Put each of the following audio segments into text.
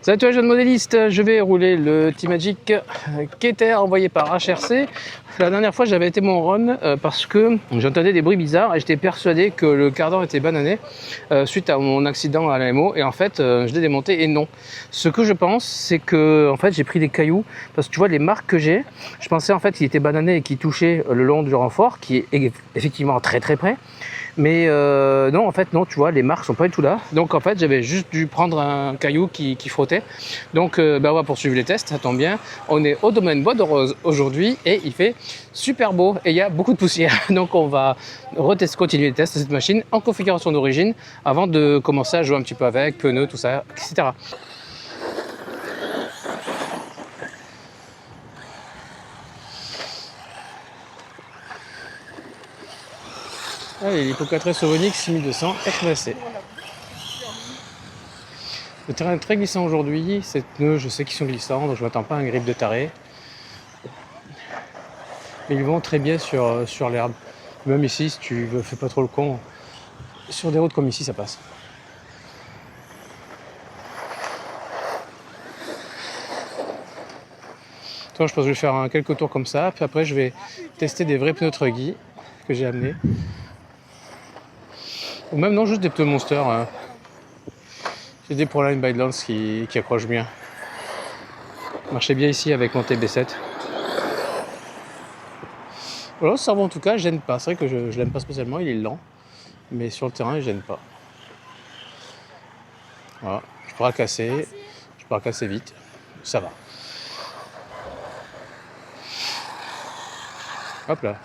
Salut toi jeune modéliste, je vais rouler le T-Magic qui était envoyé par HRC. La dernière fois j'avais été mon run parce que j'entendais des bruits bizarres et j'étais persuadé que le cardan était banané suite à mon accident à l'AMO et en fait je l'ai démonté et non. Ce que je pense c'est que en fait j'ai pris des cailloux parce que tu vois les marques que j'ai, je pensais en fait qu'il était banané et qu'il touchait le long du renfort qui est effectivement très près. Mais non, en fait, non, tu vois, les marques sont pas du tout là. Donc, en fait, j'avais juste dû prendre un caillou qui frottait. Donc, on va poursuivre les tests, ça tombe bien. On est au domaine Bois de Rose aujourd'hui et il fait super beau et il y a beaucoup de poussière. Donc, on va continuer les tests de cette machine en configuration d'origine avant de commencer à jouer un petit peu avec, pneus, tout ça, etc. Allez, l'Hippocrates Ovonic 6200 RVC. Le terrain est très glissant aujourd'hui, ces pneus je sais qu'ils sont glissants, donc je ne m'attends pas à un grip de taré. Mais ils vont très bien sur l'herbe. Même ici, si tu ne fais pas trop le con, sur des routes comme ici, ça passe. Toi, je pense que je vais faire quelques tours comme ça, puis après je vais tester des vrais pneus Truggy que j'ai amenés. Ou même non, juste des pneus Monster. J'ai des Proline by Lance qui accrochent bien. Marchait bien ici avec mon TB7. Voilà, ce cerveau en tout cas, il gêne pas. C'est vrai que je l'aime pas spécialement, il est lent. Mais sur le terrain, il gêne pas. Voilà, je pourrais casser vite. Ça va. Hop là.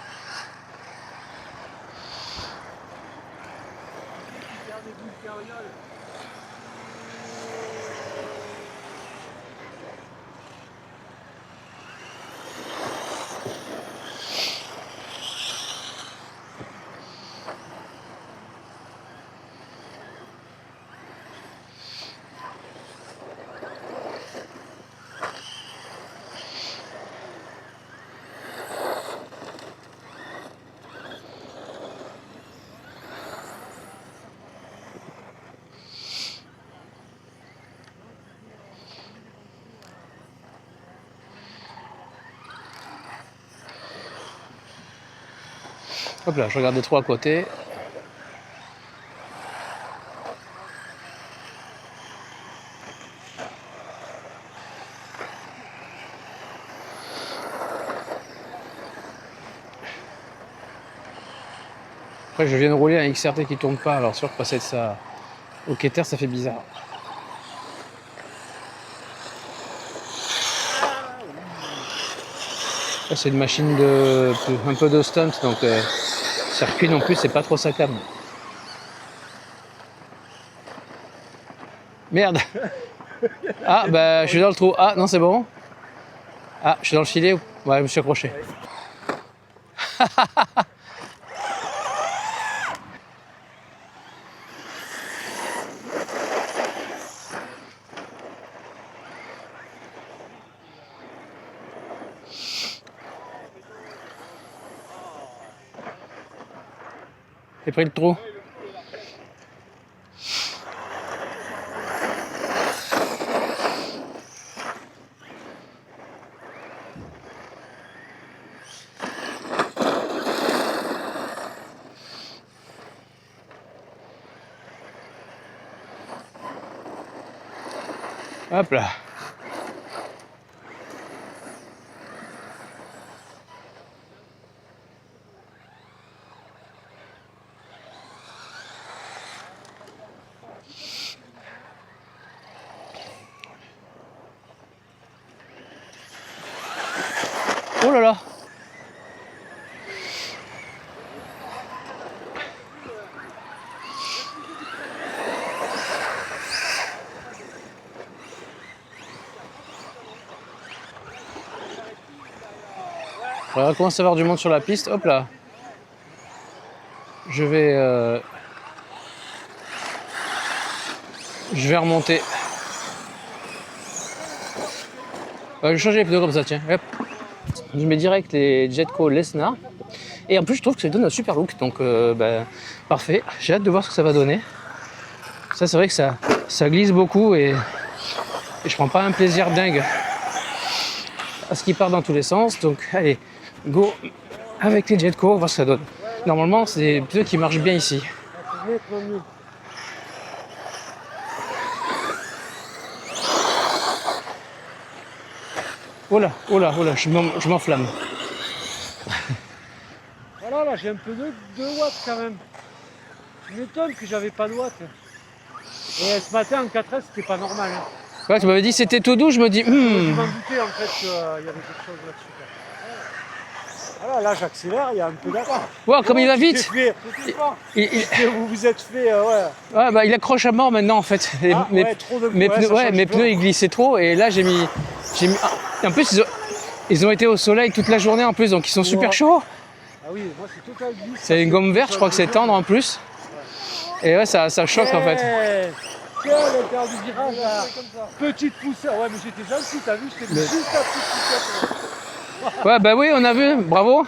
Hop là, je regarde les trois à côté. Après, je viens de rouler un XRT qui tourne pas, alors sûr que passer de ça au Keter, ça fait bizarre. C'est une machine un peu de stunt, donc circuit non plus, c'est pas trop saccable. Merde. Ah, bah, je suis dans le trou. Ah, non, c'est bon. Ah, je suis dans le filet. Ouais, je me suis accroché. J'ai pris le trou. Hop là. Oh là là. Voilà, on commence à avoir du monde sur la piste. Hop là. Je vais remonter. Je vais changer les pneus comme ça, tiens. Hop. Je mets direct les Jetco Lesnar. Et en plus, je trouve que ça donne un super look. Donc, parfait. J'ai hâte de voir ce que ça va donner. Ça, c'est vrai que ça glisse beaucoup et Et je prends pas un plaisir dingue à ce qui part dans tous les sens. Donc allez, go avec les Jetco, on va voir ce que ça donne. Normalement, c'est des pneus qui marchent bien ici. Oh là, oh là, oh là, je m'enflamme. Voilà, là j'ai un peu de 2 watts quand même. Je m'étonne que j'avais pas de watts. Et ce matin en 4S c'était pas normal. Hein. Ouais, tu m'avais dit c'était tout doux, je me dis Je m'en doutais en fait qu'il y avait quelque chose là-dessus. Voilà, là j'accélère, il y a un peu d'attente. Wow, comme il va vite. Vous vous êtes fait, ouais. Ouais, bah il accroche à mort maintenant en fait. Trop de mes pneus, mes pneus ils glissaient trop et là j'ai mis. En plus ils ont été au soleil toute la journée en plus, donc ils sont super chauds. Ah oui, moi c'est total glisse. C'est une gomme verte, je crois que c'est tendre en plus. Et ouais, ça choque en fait. Tiens, le quart du virage là. Petite poussette. Ouais, mais j'étais gentil, t'as vu, je t'ai mis juste la petite poussette. Ouais, bah oui, on a vu, bravo.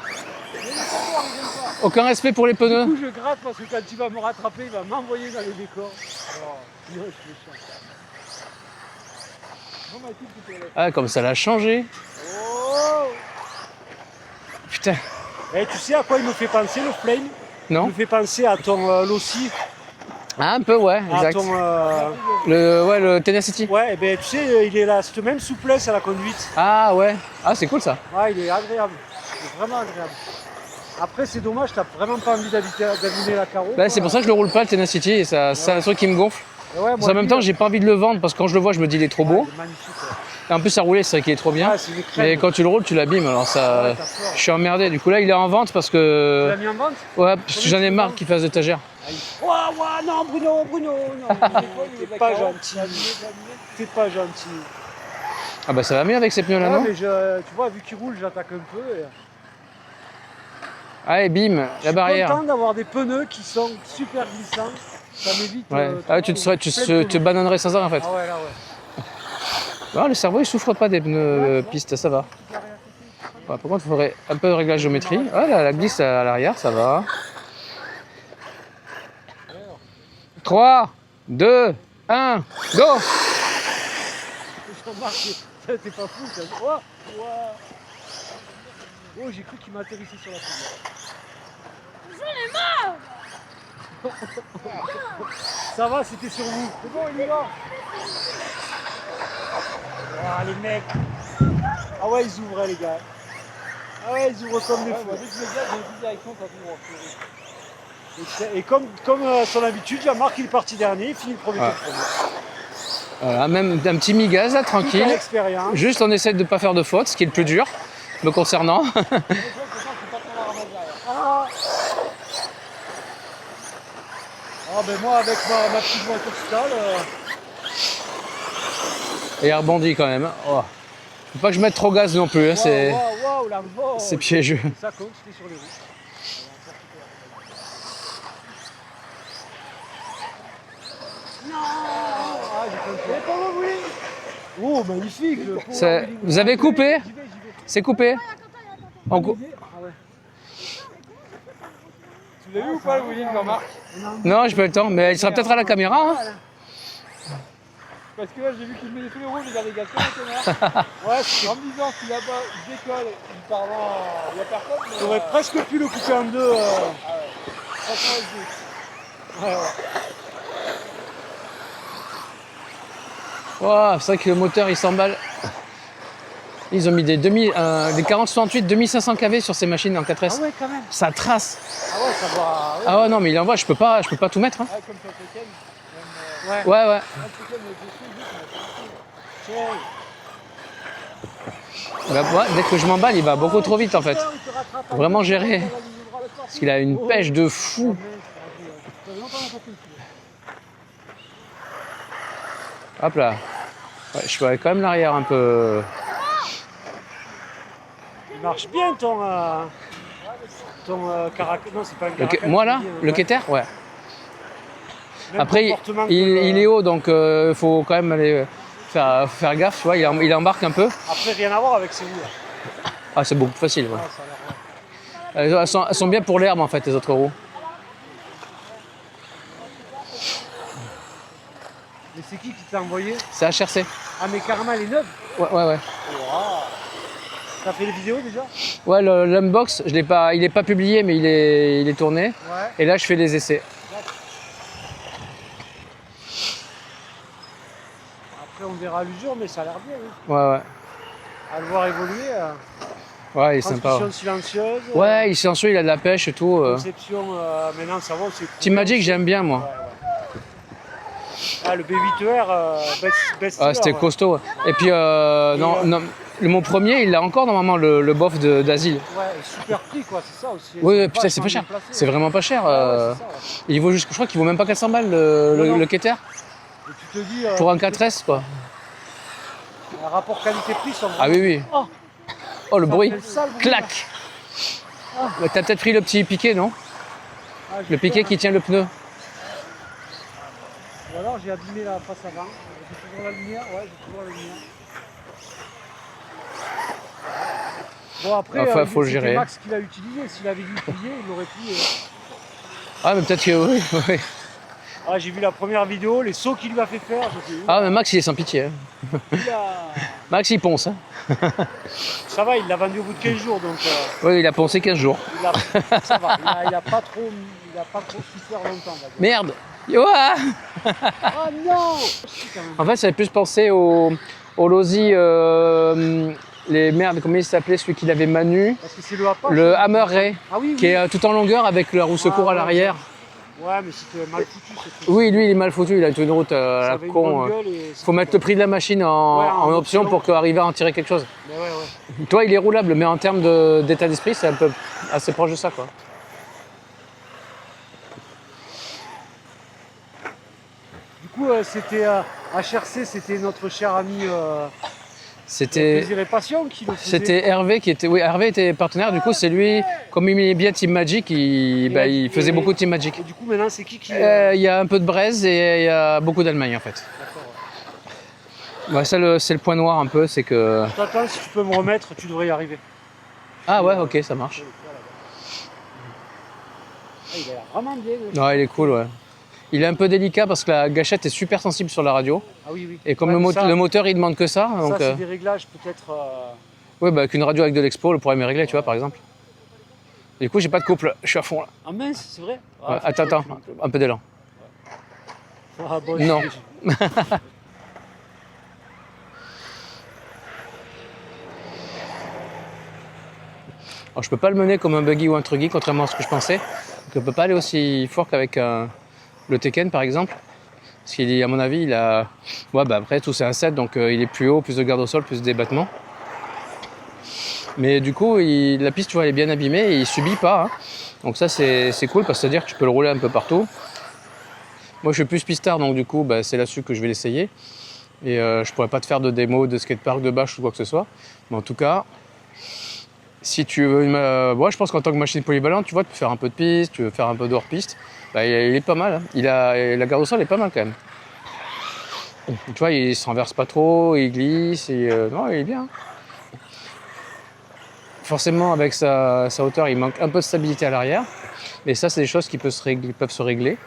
Aucun respect pour les pneus. Du coup, je gratte parce que quand il va me rattraper, il va m'envoyer dans les décors. Ah, comme ça l'a changé. Oh. Putain. Et tu sais à quoi il me fait penser le Flame? Non. Il me fait penser à ton Lossi. Ah, un peu, ouais, exact. À ton, le Tenacity. Ouais, et ben tu sais, il est là, cette même souplesse à la conduite. Ah ouais. Ah, c'est cool ça. Ouais, il est agréable. Il est vraiment agréable. Après, c'est dommage, t'as vraiment pas envie d'abîmer la carreau. Bah, c'est pour ça que je le roule pas le Tenacity et ça, c'est un truc qui me gonfle. Ouais, en même temps, j'ai pas envie de le vendre parce que quand je le vois, je me dis il est trop beau. Il est magnifique. Ouais. Et en plus, à rouler, c'est vrai qu'il est trop bien. Ouais, mais quand tu le roules, tu l'abîmes. Alors ça, je suis emmerdé. Du coup, là, il est en vente parce que. Tu l'as mis en vente? Ouais, parce que j'en ai marre qu'il fasse d'étagère. Ouais, non, Bruno, non. T'es pas gentil. T'es pas gentil. Ah bah ça va mieux avec ces pneus là, non? Mais tu vois, vu qu'il roule, j'attaque un peu. Et... Allez, bim, la barrière. Je suis content d'avoir des pneus qui sont super glissants. Ça m'évite. Ouais. Ah, tu te banannerais sans arrêt en fait. Ah ouais, là, ouais. Non, le cerveau il souffre pas des pneus piste, ça va. Ouais, par contre, il faudrait un peu de réglage géométrie. Ah là, la glisse à l'arrière, ça va. 3, 2, 1, go! Jean-Marc, t'es pas fou, ça. Oh, j'ai cru qu'il m'atterrissait sur la poule. J'en ai marre! Ça va, c'était sur vous. C'est bon, il y va. Ah, les mecs. Ah ouais, ils ouvrent, les gars. Ah ouais, ils ouvrent comme des fous. Dès que je me gars, j'ai une direction, ça ouvre. Et comme son habitude, Jean-Marc, il est parti dernier, il finit le premier. Voilà, même un petit mi-gaz là, tranquille. Juste on essaie de ne pas faire de faute, ce qui est le plus dur, me concernant. Ah ben moi avec ma petite voiture stall. Et il rebondit quand même. Oh. Faut pas que je mette trop gaz non plus, hein, c'est piégeux. Ça compte, c'était sur les routes. Non. Ah, j'ai pas voulu. Oh, magnifique. Vous avez coupé? C'est coupé? Ah ouais. Tu l'as vu ou pas le wheeling, Jean-Marc? Non, j'ai pas eu le temps, mais il sera peut-être à la caméra. Hein. Parce que là, j'ai vu qu'il mettait tous les roues, il avait gâché le connard. Ouais, c'est en me disant qu'il là-bas, il décolle, il part dans... Il y a personne. Mais... J'aurais presque pu le couper en deux. Ah ouais. Franchement, ouais. Wow, c'est vrai que le moteur il s'emballe. Ils ont mis des 4068 2500 kV sur ces machines en 4S. Ah ouais, quand même. Ça trace. Ah ouais, ça va. Ah ouais, non, mais il envoie, je peux pas tout mettre. Hein. Ah, comme sur le Tekken. Ouais. Dès que je m'emballe, il va beaucoup trop vite en fait. Faut vraiment gérer. Parce qu'il a une pêche de fou. Hop là. Ouais, je peux quand même l'arrière un peu. Il marche bien ton caracal. Non, c'est pas un caracal. Moi là, le Keter, ouais. Après, il est haut, donc il faut quand même aller faire gaffe, tu vois, il embarque un peu. Après, rien à voir avec ces roues là. Ah, c'est beaucoup plus facile. Ouais. Elles sont bien pour l'herbe en fait, les autres roues. Mais c'est qui t'a envoyé? C'est HRC. Ah, mais carrément, elle est neuve. Ouais, ouais, ouais. Wow. T'as fait les vidéos déjà? Ouais, l'unbox, il est pas publié, mais il est tourné. Ouais. Et là, je fais les essais. Après, on verra à l'usure, mais ça a l'air bien. Hein. Ouais, ouais. À le voir évoluer. Ouais, il est sympa. Transmission silencieuse. Ouais, il est silencieux, il a de la pêche et tout. Conception, maintenant, ça va. Team Magic, j'aime bien, moi. Ouais, ouais. Ah, le B8R, best Ah, c'était costaud. Et puis, non, mon premier, il a encore normalement le bof d'asile. Ouais, super prix, quoi, c'est ça aussi. Oui, putain, c'est pas cher. C'est vraiment pas cher. Ouais, c'est ça, ouais. Il vaut juste, je crois qu'il vaut même pas 400 balles le Keter. Et tu te dis. Pour un 4S, quoi. Un rapport qualité-prix, sont Ah oui, oui. Oh, Oh, le ça bruit. fait le sale bruit, Clac. T'as peut-être pris le petit piquet, non? Ah, j'ai Le piquet peur, qui tient le pneu. Ou alors j'ai abîmé la face avant. J'ai toujours la lumière. Ouais, j'ai toujours la lumière. Bon, après, Enfin, faut le c'était gérer. Max qui l'a utilisé. s'il avait dû le plier, il l'aurait plié. Ah, mais peut-être que oui. oui. Ah, j'ai vu la première vidéo, les sauts qu'il lui a fait faire. J'ai dit, Ah, mais Max, il est sans pitié. Hein. oula. Max, il ponce. Hein. Ça va, il l'a vendu au bout de 15 jours, donc Oui, il a poncé 15 jours. ça va. Il a pas trop souffert longtemps. On va dire. Merde. Ouah. Oh non. En fait, ça fait plus penser au Losi, les merdes, comment il s'appelait, celui qu'il avait Manu, Parce que c'est le Apache. le Hammer Ray, Ah oui, oui. qui est tout en longueur avec la roue secours à l'arrière. Ouais, mais c'était mal foutu. ce truc. Oui, lui, il est mal foutu, il a une route à Ça la avait une con. bonne gueule et Faut mettre le prix de la machine en option pour arriver à en tirer quelque chose. Mais ouais, ouais. Toi, il est roulable, mais en termes d'état d'esprit, c'est un peu assez proche de ça, quoi. Du coup, c'était HRC, c'était notre cher ami C'était Plaisir et Passion qui le faisait. C'était Hervé qui était. Oui, Hervé était partenaire. Du coup, c'est lui, comme il est bien Team Magic, il faisait beaucoup de Team Magic. Et du coup, maintenant, c'est qui Il y a un peu de Braise et il y a beaucoup d'Allemagne en fait. D'accord, ouais. Ouais, ça, c'est le point noir un peu, c'est que. Je t'attends, si tu peux me remettre, tu devrais y arriver. Ah ouais, ok, ça marche. Ah, il a l'air vraiment bien. Le Ouais, il est cool, ouais. Il est un peu délicat parce que la gâchette est super sensible sur la radio. Ah oui, oui. Et comme Ouais, le moteur, il demande que ça. Ça, Donc, c'est des réglages peut-être. ouais, bah, qu'une radio avec de l'expo, le problème est réglé, tu vois, par exemple. Du coup, j'ai pas de couple, je suis à fond là. Ah mince, c'est vrai. Ouais, attends, un peu d'élan. Ah, bon, Non. Alors, je peux pas le mener comme un buggy ou un truggy, contrairement à ce que je pensais. Donc, on peut pas aller aussi fort qu'avec le Tekken, par exemple. Parce qu'il, à mon avis, il a. Ouais, bah après, tout c'est un 7, donc il est plus haut, plus de garde au sol, plus de débattement. Mais du coup, la piste, tu vois, elle est bien abîmée et il subit pas. Hein. Donc ça, c'est cool parce que ça veut dire que tu peux le rouler un peu partout. Moi, je suis plus pistard, donc du coup, bah, c'est là-dessus que je vais l'essayer. Et je pourrais pas te faire de démo, de skatepark, de bâche ou quoi que ce soit. Mais en tout cas, si tu veux moi, je pense qu'en tant que machine polyvalente, tu vois, tu peux faire un peu de piste, tu veux faire un peu d'hors-piste, bah, il est pas mal. Hein. La garde au sol est pas mal quand même. Tu vois, il se renverse pas trop, il glisse, non, il est bien. Forcément, avec sa hauteur, il manque un peu de stabilité à l'arrière. Mais ça, c'est des choses qui peuvent se régler.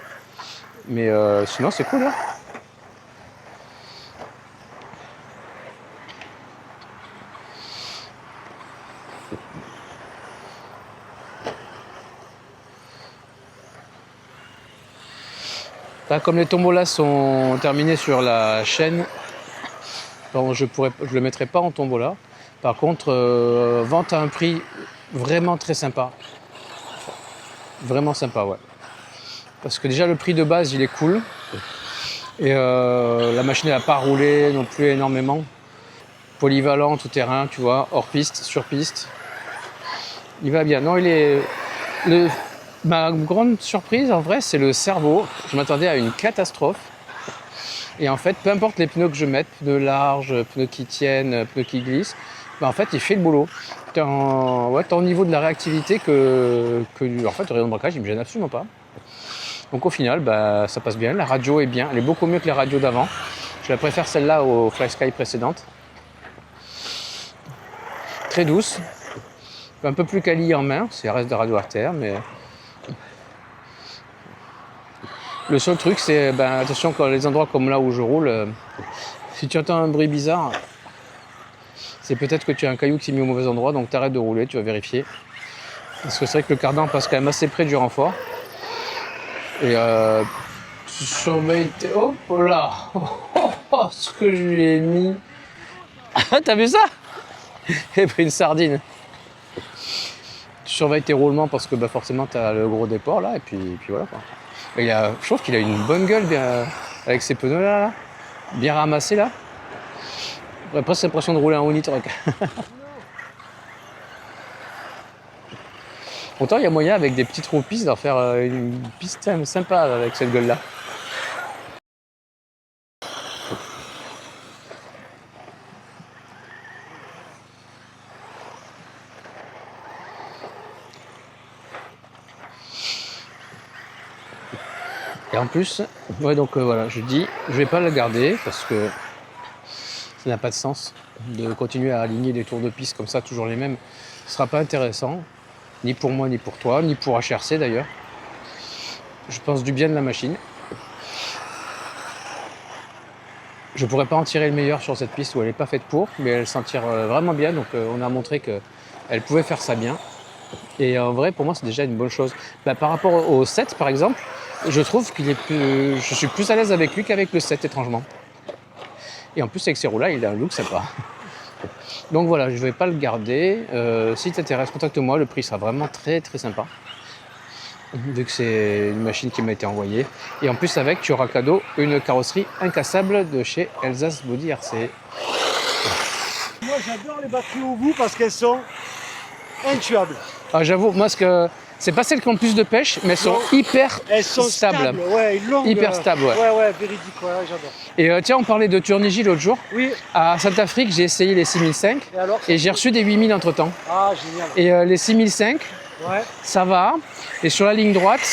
Mais sinon, c'est cool. Hein. Là, comme les tombolas sont terminés sur la chaîne, bon, je le mettrai pas en tombola. Par contre, vente à un prix vraiment très sympa. Vraiment sympa, ouais. Parce que déjà, le prix de base, il est cool. Et la machine, elle n'a pas roulé non plus énormément. Polyvalent, tout terrain, tu vois, hors piste, sur piste. Il va bien. Non, ma grande surprise, en vrai, c'est le cerveau. Je m'attendais à une catastrophe. Et en fait, peu importe les pneus que je mette, pneus larges, pneus qui tiennent, pneus qui glissent, bah en fait, il fait le boulot. T'as au niveau de la réactivité en fait, le rayon de braquage, il me gêne absolument pas. Donc au final, bah, ça passe bien. La radio est bien. Elle est beaucoup mieux que les radios d'avant. Je la préfère celle-là aux FlySky précédentes. Très douce. Un peu plus quali en main. C'est un reste de radio artère, mais... Le seul truc, c'est, attention, quand les endroits comme là où je roule, Si tu entends un bruit bizarre, c'est peut-être que tu as un caillou qui s'est mis au mauvais endroit, donc tu arrêtes de rouler, tu vas vérifier. Parce que c'est vrai que le cardan passe quand même assez près du renfort. Et tu surveilles tes... Hop là. Oh, ce que je lui ai mis. Ah, t'as vu ça? J'ai pris une sardine. Tu surveilles tes roulements parce que bah, forcément tu as le gros déport là, et puis voilà quoi. Et je trouve qu'il a une bonne gueule bien, avec ses pneus là, bien ramassés là. J'ai presque l'impression de rouler en Unitruck. Pourtant, il y a moyen avec des petites roues pistes d'en faire une piste sympa avec cette gueule là. Et en plus, ouais, donc voilà, je dis, je vais pas le garder parce que ça n'a pas de sens de continuer à aligner des tours de piste comme ça, toujours les mêmes. Ce sera pas intéressant, ni pour moi, ni pour toi, ni pour HRC d'ailleurs. Je pense du bien de la machine. Je pourrais pas en tirer le meilleur sur cette piste où elle n'est pas faite pour, mais elle s'en tire vraiment bien, donc on a montré qu'elle pouvait faire ça bien. Et en vrai, pour moi, c'est déjà une bonne chose. Bah, par rapport au 7, par exemple, je trouve qu'il est plus... Je suis plus à l'aise avec lui qu'avec le 7, étrangement. Et en plus, avec ces roues-là, il a un look sympa. Donc voilà, je ne vais pas le garder. Si t'intéresse, contacte-moi. Le prix sera vraiment très très sympa. Vu que c'est une machine qui m'a été envoyée. Et en plus, avec, tu auras cadeau une carrosserie incassable de chez Elsace Body RC. Moi, j'adore les batteries au bout parce qu'elles sont intuables. Ah, j'avoue, moi, c'est pas celles qui ont le plus de pêche, mais elles sont hyper Elles sont stables. Ouais, longues. Hyper stables, ouais. Ouais, véridique, ouais, j'adore. Et tiens, on parlait de Turnigi l'autre jour. Oui. À Saint-Afrique, j'ai essayé les 6005 Et alors, et j'ai reçu des 8000 entre temps. Ah, génial. Et les 6005, Ouais. ça va. Et sur la ligne droite,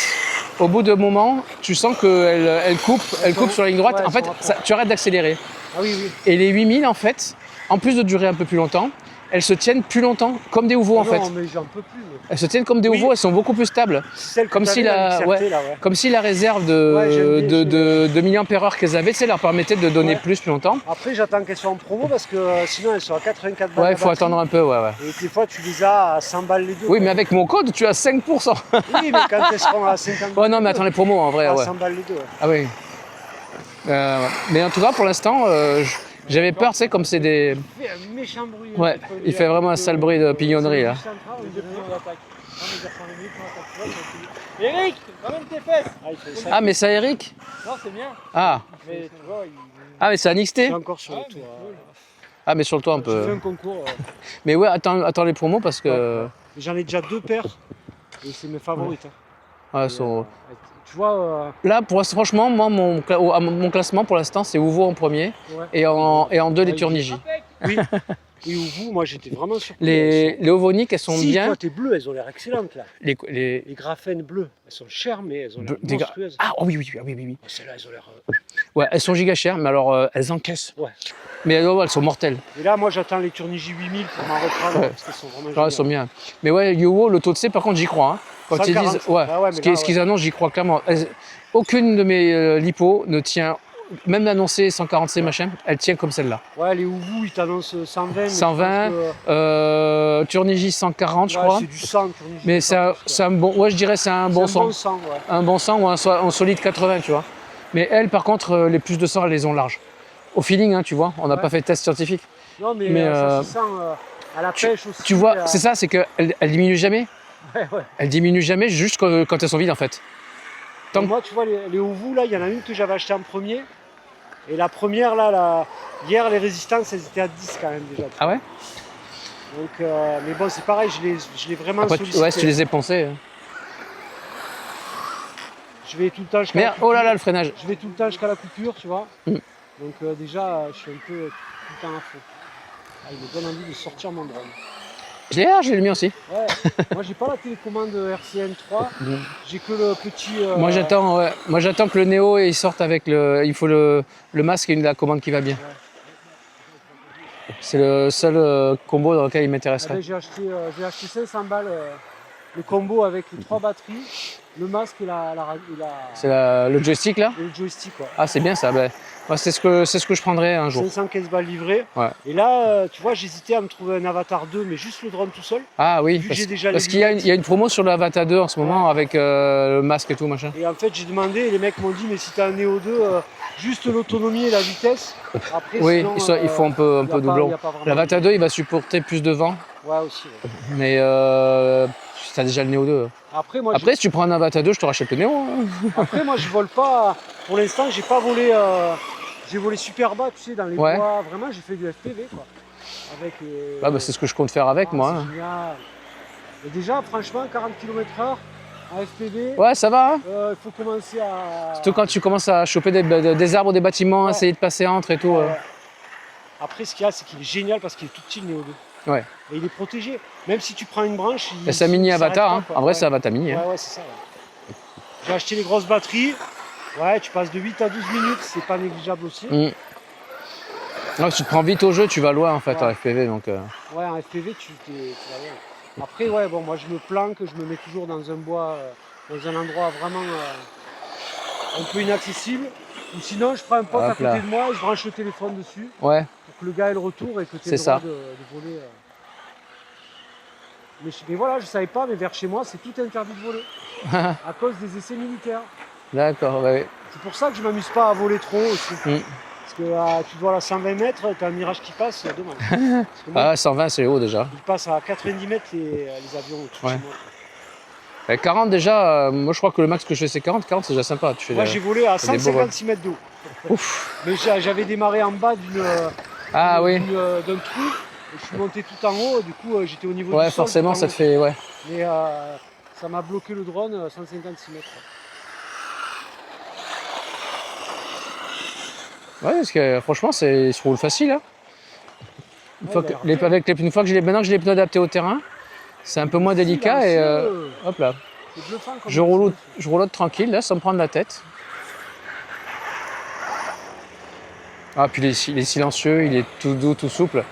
au bout d'un moment, tu sens qu'elle coupe sur la ligne droite. Ouais, En fait, tu arrêtes d'accélérer. Ah oui, oui. Et les 8000, en fait, en plus de durer un peu plus longtemps, elles se tiennent plus longtemps, comme des Ouvo en fait. Non, mais j'en peux plus. Mais... Elles se tiennent comme des Ouvo, elles sont beaucoup plus stables. Celle que Comme si, comme si la réserve de milliampères-heure qu'elles avaient, leur permettait de donner plus longtemps. Après, j'attends qu'elles soient en promo parce que sinon elles sont à 84 balles. Ouais, il faut attendre un peu, ouais. Et des fois, tu les as à 100 balles les deux. Oui, mais avec mon code, tu as 5%. Oui, mais quand elles seront à 50 balles. Ouais, non, mais attends, les promos en vrai, à ouais. 100 balles les deux. Ouais. Ah oui. Mais en tout cas, pour l'instant, j'avais peur, tu sais, comme c'est des. Il fait un méchant bruit. Ouais, il fait vraiment un sale bruit de pignonnerie là. Eric, ramène tes fesses. Ah, mais c'est Eric? Non, c'est bien. Ah. Mais tu vois, Ah, mais c'est un XT? c'est encore sur le toit. Ah, mais sur le toit un Je fais peu. un concours. Mais ouais, attends les promos parce que. J'en ai déjà 2 paires. Et c'est mes favorites. Ouais, elles sont... Tu vois. Là, franchement, moi, mon classement pour l'instant, c'est Ouvo en premier et en deux, les Turnigi. Oui. Et vous, moi j'étais vraiment surpris. Les Ovonic, elles sont bien. Toi, tes bleues, elles ont l'air excellentes là. Les Les graphènes bleues, elles sont chères, mais elles ont l'air monstrueuses. Ah oui. Oh, celles-là, elles ont l'air. Ouais, elles sont giga chères, mais alors elles encaissent. Ouais. Mais elles sont mortelles. Et là, moi j'attends les Turnigi 8000 pour m'en reprendre parce qu'elles sont vraiment géniales. Elles sont bien. Mais ouais, Youwo, l'auto de C, par contre, j'y crois. Hein. Quand 140. ils disent. Ouais, ce qu'ils annoncent, j'y crois clairement. Aucune de mes lipos ne tient. Même l'annoncer 140C machin, elle tient comme celle-là. Ouais, les Ouvou, ils t'annoncent 120. 120, Turnigi 140, je crois. C'est du 100, Turnigi. Mais c'est un bon, ouais, je dirais c'est un bon sang. Un bon sang ou un solide 80, tu vois. Mais elles, par contre, les plus de 100, elles les ont larges. Au feeling, hein, tu vois, on n'a pas fait de test scientifique. Non, mais ça se sent à la pêche aussi. Tu vois, c'est ça, c'est qu'elles diminuent jamais. Ouais. Elles diminuent jamais, juste quand elles sont vides, en fait. Moi, tu vois, les Ouvou, là, il y en a une que j'avais achetée en premier. Et la première, là, hier, les résistances, elles étaient à 10 quand même déjà. Ah ouais? Donc, mais bon, c'est pareil, je l'ai vraiment sollicité. Ouais, si tu les ai poncés. Je vais tout le temps jusqu'à la coupure. Oh là là, le freinage. Je vais tout le temps jusqu'à la coupure, tu vois. Donc déjà, je suis un peu tout le temps à fond. Ah, il me donne envie de sortir mon drone. J'ai le mien aussi. Ouais. Moi, j'ai pas la télécommande RCN 3. J'ai que le petit. Moi, j'attends que le Neo il sorte avec le. Il faut le masque et la commande qui va bien. Ouais. C'est le seul combo dans lequel il m'intéresserait. J'ai acheté 500 balles le combo avec les 3 batteries le masque et C'est le joystick là? et le joystick. Quoi. Ah, c'est bien ça. Ben, moi, c'est ce que je prendrais un jour. 515 balles livrées. Ouais. Et là, tu vois, j'hésitais à me trouver un Avatar 2, mais juste le drone tout seul. Ah oui, Vu que j'ai déjà parce les qu'il y a lunettes. une promo sur le Avata 2 en ce moment avec le masque et tout machin. Et en fait, j'ai demandé et les mecs m'ont dit, mais si t'as un Neo 2, juste l'autonomie et la vitesse. Après, Oui, sinon, il faut un peu y a pas- doublon. y a pas vraiment L'Avata de- 2, il va supporter plus de vent, Ouais, aussi. Ouais. mais t'as déjà le Neo 2. Après, moi, Après, si tu prends un Avata 2, je te rachète le Neo. Hein. Après, moi, je vole pas. Pour l'instant, j'ai pas volé. J'ai volé super bas, tu sais, dans les Ouais. bois. Vraiment, j'ai fait du FPV, quoi. Avec. Ah, bah, c'est ce que je compte faire avec moi. C'est Hein. génial. Et déjà, franchement, 40 km/h en FPV. Ouais, ça va. Hein. Il faut commencer à. Surtout quand tu commences à choper des arbres, des bâtiments, Ouais. essayer de passer entre et tout. Ouais, ouais. Après, ce qu'il y a, c'est qu'il est génial parce qu'il est tout petit, le Neo 2. Ouais. Et il est protégé. Même si tu prends une branche. Et c'est un mini il s'arrête Avatar. pas, Hein. quoi. En vrai, Ouais. c'est Avata mini. Hein. Ouais, ouais, c'est ça. Ouais. J'ai acheté les grosses batteries. Ouais, tu passes de 8 à 12 minutes, c'est pas négligeable aussi. Mm. Ouais, tu te prends vite au jeu, tu vas loin en fait Ouais. en FPV. Donc, Ouais, en FPV, tu vas loin. Après, ouais, bon, moi je me planque, je me mets toujours dans un bois, dans un endroit vraiment un peu inaccessible. Ou sinon, je prends un pote à Hop côté là. de moi et je branche le téléphone dessus ouais, pour que le gars ait le retour et que tu C'est aies le droit ça. de voler. Mais voilà, je savais pas, mais vers chez moi, c'est tout interdit de voler à cause des essais militaires. D'accord. Ouais. C'est pour ça que je m'amuse pas à voler trop aussi. Mm. Parce que tu vois à 120 mètres, t'as un mirage qui passe, c'est dommage. Parce que moi, Ah, 120, c'est haut déjà. il passe à 90 mètres les avions au-dessus de Ouais. chez moi. Et 40 déjà, moi je crois que le max que je fais c'est 40. 40 c'est déjà sympa. Tu fais Moi, j'ai volé à des beaux vols. 156 mètres d'eau. Ouf. Mais j'avais démarré en bas Ah oui. d'un trou. Et je suis monté tout en haut. Du coup, j'étais au niveau Ouais, du sol. forcément tout en ça haut. te fait. Ouais. Mais ça m'a bloqué le drone à 156 mètres. Ouais, parce que franchement, il se roule facile. Hein. Une Ouais, fois il a que, l'air bien. une fois que maintenant que j'ai les pneus adaptés au terrain, c'est un peu moins délicat et hop là. C'est bluffant comme Je roulotte tranquille là, sans me prendre la tête. Ah, puis il est silencieux, il est tout doux, tout souple.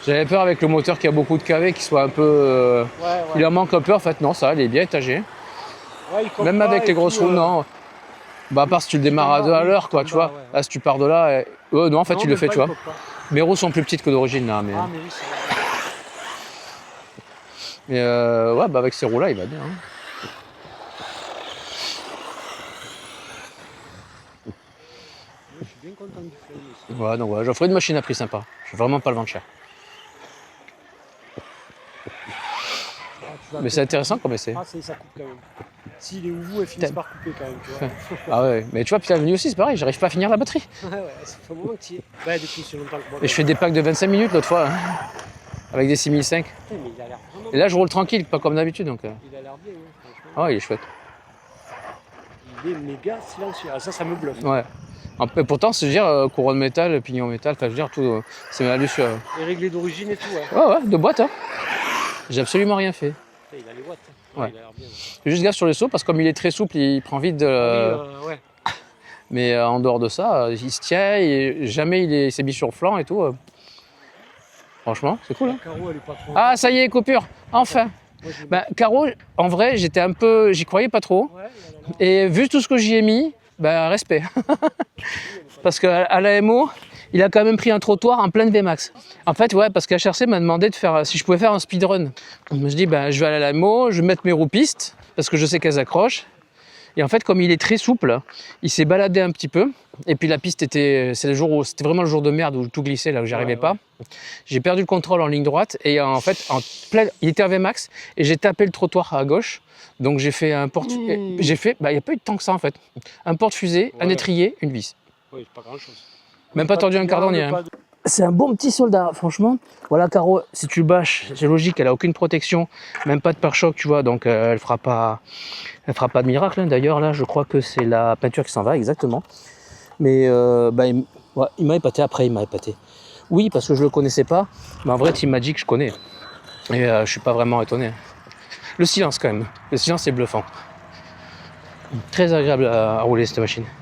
J'avais peur avec le moteur qui a beaucoup de kV, qu'il soit un peu. Ouais, Il en manque un peu en fait, non, ça, il est bien étagé. Ouais, il compte Même pas avec et les grosses tout, roues, non. Bah, à part si tu le démarres à 2 à l'heure, quoi, tu vois. ouais. Là, si tu pars de là. Non, en fait, Non, il le même fait, pas, tu il vois. compte pas. Mes roues sont plus petites que d'origine, là. Mais, Ah, mais oui, c'est vrai. ouais, bah, avec ces roues-là, il va bien. Hein. Je suis bien content du fly aussi. Ouais, donc ouais, j'offre une machine à prix sympa. Je vais vraiment pas le vendre cher. Ah, tu vas Mais c'est peut-être- intéressant comme essai. Ah, ça coupe quand même. S'il est au bout, elle finit par couper quand même, tu vois. Ah ouais, mais tu vois, puis la venue aussi, c'est pareil, j'arrive pas à finir la batterie. Ouais, ça fait un moment que tu y es. Ouais, depuis aussi longtemps que moi. Et je fais des packs de 25 minutes l'autre fois, hein, avec des 6005. Putain, mais il a l'air vraiment. Et là, je roule tranquille, pas comme d'habitude. Donc, Il a l'air bien, hein, franchement. ouais, il est chouette. Il est méga silencieux. Ah, ça me bluffe. Ouais. Et pourtant, c'est dire couronne métal, pignon métal, enfin, je veux dire, tout, c'est malus. Et réglé d'origine et tout, ouais. Ouais, de boîte. Hein. J'ai absolument rien fait. Putain, il a les watts. Ouais. Il a l'air bien. Ouais. J'ai juste gaffe sur le saut parce que comme il est très souple, il prend vite de. Ouais. Mais en dehors de ça, il se tient, et jamais il s'est mis sur le flanc et tout. Franchement, c'est cool. Hein. Caro, elle est pas trop. Ah, ça y est, coupure. Enfin. Moi, je me- Bah, Caro, en vrai, j'étais un peu. J'y croyais pas trop. Ouais, il a l'air. Et vu tout ce que j'y ai mis, bah, respect. Parce qu'à l'AMO, il a quand même pris un trottoir en pleine VMAX. En fait, ouais, parce qu'HRC m'a demandé de faire, si je pouvais faire un speedrun. Je me suis dit, bah, je vais aller à l'AMO, je vais mettre mes roues pistes, parce que je sais qu'elles accrochent. Et en fait, comme il est très souple, il s'est baladé un petit peu. Et puis la piste c'était vraiment le jour de merde où tout glissait, là où j'arrivais Ouais, pas. J'ai perdu le contrôle en ligne droite et en fait, il était à VMAX et j'ai tapé le trottoir à gauche. Donc j'ai fait un porte, il n'y a pas eu de temps que ça en fait. Un porte-fusée, un Ouais. étrier, une vis. Oui, pas grand chose. Même pas tordu un cordonnier. Hein. C'est un bon petit soldat, franchement. Voilà, Caro, si tu le bâches, c'est logique, elle a aucune protection, même pas de pare-choc, tu vois, donc elle fera pas de miracle. Hein. D'ailleurs, là, je crois que c'est la peinture qui s'en va, exactement. Mais il m'a épaté après, il m'a épaté. Oui, parce que je le connaissais pas, mais en vrai, Team Magic, je connais. Et je suis pas vraiment étonné. Le silence, quand même. Le silence est bluffant. Très agréable à rouler, cette machine.